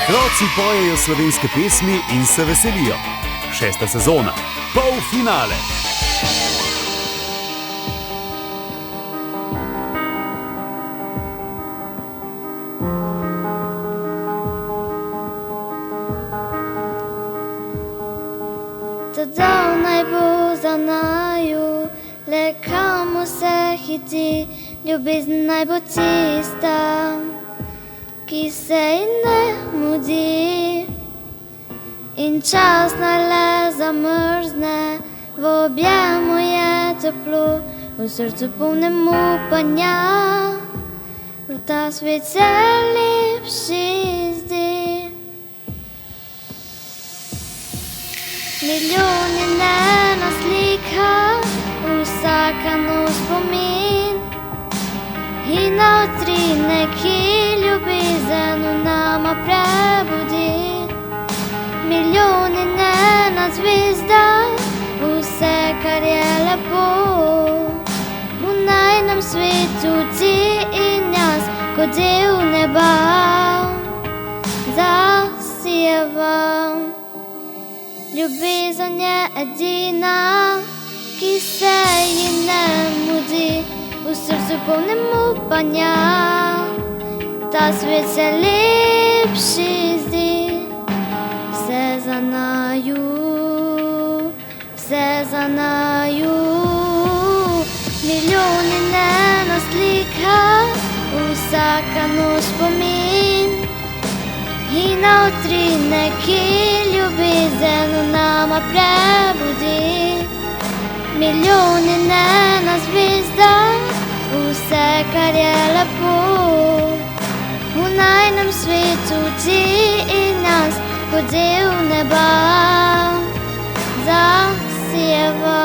Otroci pojejo slovenske pesmi in se veselijo. 6. sezona, polfinale. Dal naj bo za naju, le kamo se hiti, ljubezen naj bo tista, ki se ji ne mudi. In čas naj le zamrzne, v objemu je toplo, v srcu polnem upanja, v ta svet se lepši zdi. Milijoni ena slika, vsaka nov spomin, in na utrine, ki ljubezen v nama prebudi. Milijoni ena zvezda, vse, kar je lepo, v najnem svetu ti in jaz, kot del neba, zasijeva. Ljubezen je edina, ki se ji ne mudi, v srcu polnem upanja, ta svet se lepši zdi. Vse za naju, vse za naju. Milijoni ena slika, vsaka nov spomin, in na utrine, ki ljubezen v nama prebudi. Milijoni ena zvezda, vse, kar je lepo, v najnem svetu ti in jaz, kot del neba, zasijeva.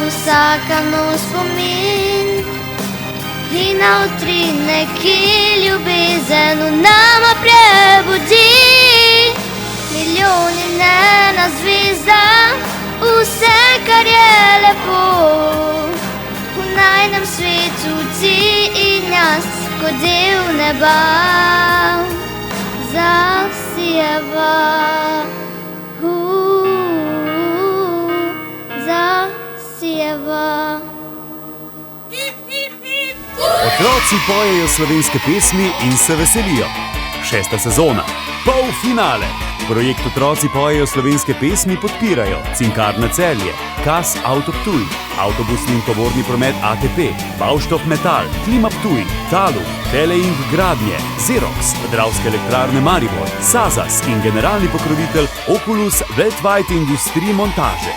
Vsaka nov spomin, in na utrine, ki ljubezen v nama prebudi. Milijoni ena zvezda, vse, kar je lepo, v najnem svetu ti in jaz, kot del neba, zasijeva. Otroci pojejo slovenske pesmi in se veselijo. 6. sezona, polfinale. Projekt Otroci pojejo slovenske pesmi podpirajo Cinkarna Celje, KAS Auto Ptuj, avtobusni in tovorni promet ATP, Baustoff Metal, Klima Ptuj, Talu, Teleing Gradnje, Xerox, Dravske elektrarne Maribor, Sazas in generalni pokrovitelj Oculus Worldwide Industrie Montaže.